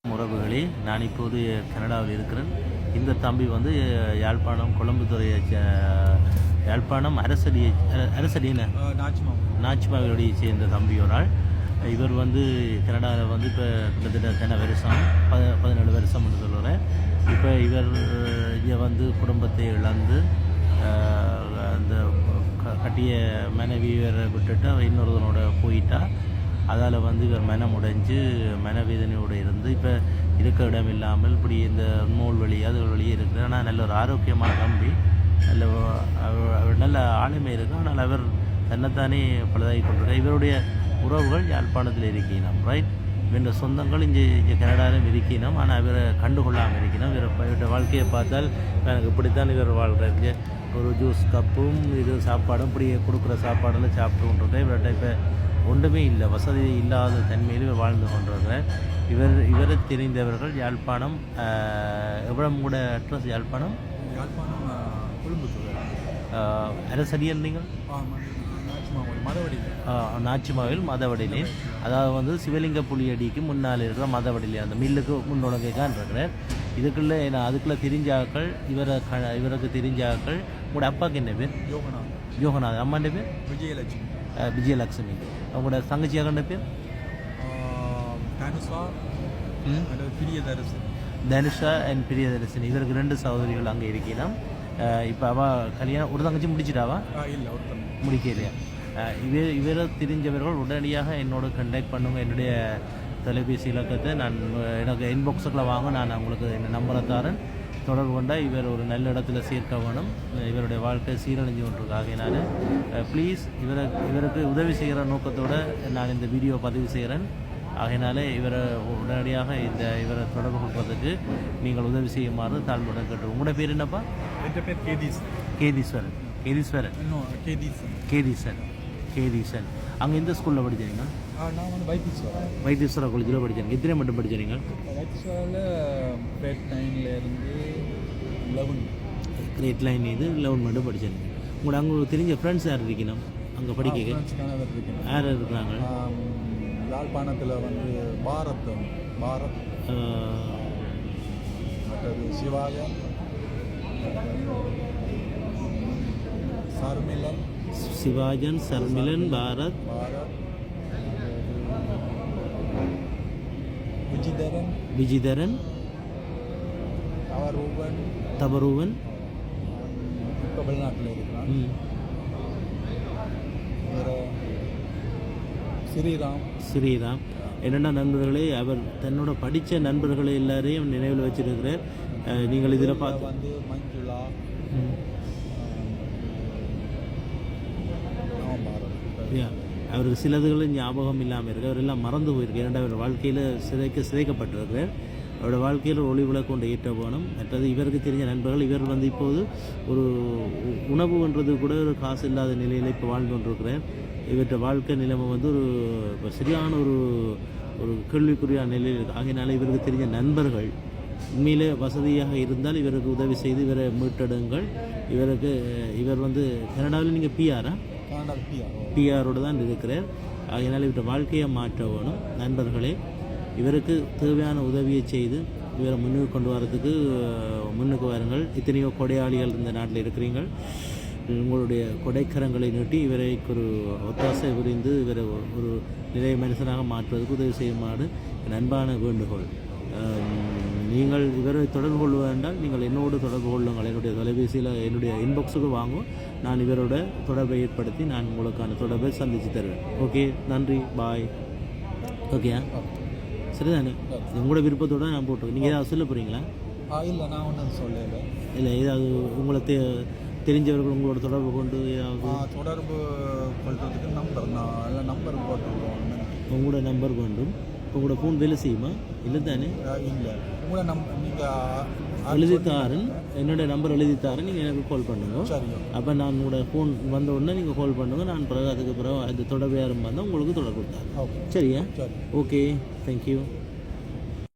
உறவுகளே, நான் இப்போது கனடாவில் இருக்கிறேன். இந்த தம்பி வந்து யாழ்ப்பாணம் கொழம்புத்துறையை யாழ்ப்பாணம் அரசடின நாச்சிமாவிலுடைய சேர்ந்த தம்பி ஒரு ஆள். இவர் வந்து கனடாவில் வந்து இப்போ கிட்டத்தட்ட வருஷம் 17 வருஷம்னு சொல்லுறேன். இப்போ இவர் இங்கே வந்து குடும்பத்தை இழந்து அந்த கட்டிய மனைவியரை விட்டுட்டு இன்னொருவனோட போயிட்டா. அதால் வந்து இவர் மனம் உடைஞ்சு மனவேதனையோடு இருந்து இப்போ இருக்க இடம் இல்லாமல் இப்படி இந்த நூல் வழி அது வழியே இருக்குது. ஆனால் நல்ல ஒரு ஆரோக்கியமான தம்பி, நல்ல ஆளுமை இருக்குது. ஆனால் அவர் தன்னைத்தானே பழுதாகி கொண்டிருக்கார். இவருடைய உறவுகள் யாழ்ப்பாணத்தில் இருக்கணும், ரைட். இவருடைய சொந்தங்கள் இங்கே கனடாவிலும் இருக்கணும். ஆனால் இவரை கண்டுகொள்ளாமல் இருக்கணும். இவருடைய வாழ்க்கையை பார்த்தால் எனக்கு இப்படித்தான் இவர் வாழ்கிறாரு. ஒரு ஜூஸ் கப்பும் இது சாப்பாடும் இப்படி கொடுக்குற சாப்பாடெல்லாம் சாப்பிட்டு கொண்டிருக்கேன். இவர்கிட்ட இப்போ ஒன்றுமே இல்லை, வசதி இல்லாத தன்மையில் வாழ்ந்து கொண்டிருக்கிறார். இவரை தெரிந்தவர்கள் யாழ்ப்பாணம் எவ்வளோ கூட அட்ரஸ் யாழ்ப்பாணம் அரசடியல் நீங்கள் நாச்சிமாவில் மதவடிலே, அதாவது வந்து சிவலிங்க புலியடிக்கு முன்னால் இருக்கிற மதவடிலே அந்த மில்லுக்கு முன்னோடங்கான் இருக்கிறார். இதுக்குள்ளே அதுக்குள்ளே தெரிஞ்சாக்கள் இவருக்கு தெரிஞ்சாக்கள். உங்களோட அப்பாவுக்கு என்ன பேர்? யோகநாத். அம்மாண்ட பேர் விஜயலட்சுமி. அவங்களோட தங்கச்சியாக பேர் தனுஷா அண்ட் பிரியதர்சினி. இவருக்கு 2 சகோதரிகள் அங்கே இருக்கலாம். இப்போ அவள் கல்யாணம் ஒரு தங்கச்சி முடிச்சிட்டாவா? இல்லை, முடிக்கலையா? இவரை தெரிஞ்சவர்கள் உடனடியாக என்னோட கண்டெக்ட் பண்ணுங்க. என்னுடைய தொலைபேசி இலக்கத்தை எனக்கு இன்பாக்ஸுக்குள்ள வாங்க, நான் உங்களுக்கு என்ன நம்பரை தரேன். தொடர்பு கொண்டால் இவர் ஒரு நல்ல இடத்துல சேர்க்க வேணும். இவருடைய வாழ்க்கை சீரழிஞ்சு கொண்டிருக்கு. ஆகையினால ப்ளீஸ் இவருக்கு உதவி செய்கிற நோக்கத்தோடு நான் இந்த வீடியோ பதிவு செய்கிறேன். ஆகையினால இவரை உடனடியாக இவரை தொடர்பு கொள்வதற்கு நீங்கள் உதவி செய்யுமாறு தாழ்வுடன் கேட்டு. உங்களோட பேர் என்னப்பா? என் பேர் கேதீஸ்வரன். கேதீசன். அங்கே எந்த ஸ்கூலில் படிச்சீங்க? நான் வந்து வைத்தீஸ்வரா காலேஜில் படித்தேன். எத்தனை மட்டும் படிச்சீங்க? வைத்தீஸ்வராவில் கிரேட் 9லேருந்து 11. கிரேட் 9 இது 11 மட்டும் படித்தேன். உங்களோட அங்கே தெரிஞ்ச ஃப்ரெண்ட்ஸ் யார் இருக்கணும் அங்கே படிக்க? யார் இருக்கிறாங்க? யாழ்ப்பாணத்தில் வந்து பாரத் மற்றது சிவாஜன், சர்மிலன், பாரத், விஜிதரன், தபரூவன். இப்போ வெளிநாட்டில் இருக்கிறான். ஸ்ரீராம். என்னென்ன நண்பர்களே, அவர் தன்னோட படித்த நண்பர்களை எல்லாரையும் நினைவில் வச்சிருக்கிறார். நீங்கள் இதில் பார்த்து வந்து மஞ்சுளா, அவருக்கு சிலதுகளும் ஞாபகம் இல்லாமல் இருக்குது. அவர் எல்லாம் மறந்து போயிருக்கு. ஏன்னா அவர் வாழ்க்கையில் சிதைக்கப்பட்டிருக்கிறார். அவரோட வாழ்க்கையில் ஒளி விளக்கு கொண்டு ஏற்ற போகணும். மற்றது இவருக்கு தெரிஞ்ச நண்பர்கள், இவர் வந்து இப்போது ஒரு உணவுன்றது கூட ஒரு காசு இல்லாத நிலையில் இப்போ வாழ்ந்து கொண்டிருக்கிறார். இவற்றை வாழ்க்கை நிலைமை வந்து இப்போ சரியான ஒரு கேள்விக்குறியான நிலையில் இருக்குது. ஆகையினால இவருக்கு தெரிஞ்ச நண்பர்கள் உண்மையிலே வசதியாக இருந்தால் இவருக்கு உதவி செய்து இவரை மீட்டெடுங்கள். இவர் வந்து கனடாவில் நீங்கள் பிஆரோடு தான் இருக்கிறார். ஆகையினால் இவற்றை வாழ்க்கையை மாற்ற வேணும். நண்பர்களே, இவருக்கு தேவையான உதவியை செய்து இவரை முன்னுக்கு கொண்டு வரதுக்கு முன்னுக்கு வாருங்கள். எத்தனையோ கொடையாளிகள் இந்த நாட்டில் இருக்கிறீர்கள். உங்களுடைய கொடைக்கரங்களை நீட்டி இவரை ஒரு ஒத்தாசை புரிந்து இவரை ஒரு நிறைய மனுஷனாக மாற்றுவதற்கு உதவி செய்யுமாறு அன்பான வேண்டுகோள். நீங்கள் இவரை தொடர்பு கொள்ள வேண்டால் நீங்கள் என்னோடு தொடர்பு கொள்ளுங்கள். என்னுடைய தொலைபேசியில் என்னுடைய இன்பாக்ஸுக்கு வாங்கும். நான் இவரோட தொடர்பை ஏற்படுத்தி நான் உங்களுக்கான தொடர்பை சந்தித்து தருவேன். ஓகே, நன்றி, பாய். ஓகேயா? சரிதானே? உங்களோட விருப்பத்தோடு நான் போட்டுருக்கேன். நீங்கள் ஏதாவது சொல்ல போகிறீங்களா? இல்லை, நான் ஒன்றும் சொல்லலை. இல்லை, ஏதாவது உங்களை தெரிஞ்சவர்கள் உங்களோட தொடர்பு கொண்டு ஏதாவது தொடர்பு கொள்றதுக்கு நம்பர் போட்டுருக்கோம். உங்களோட நம்பர் வேண்டும். உங்களோட ஃபோன் வேலை செய்யுமா? இல்லை தானே? இல்லை, உங்களோட நீங்கள் எழுதித்தாரன், என்னோட நம்பர் எழுதித்தாரன். நீங்கள் எனக்கு கால் பண்ணுங்க. அப்போ நான் உங்களோட ஃபோன் வந்த உடனே நீங்கள் கால் பண்ணுங்க. நான் பிறகு அதுக்கு பிறகு அது தொடர்பு யாரும் வந்தால் உங்களுக்கு தொடர்பு கொடுத்தாங்க. சரியா? Okay, thank you.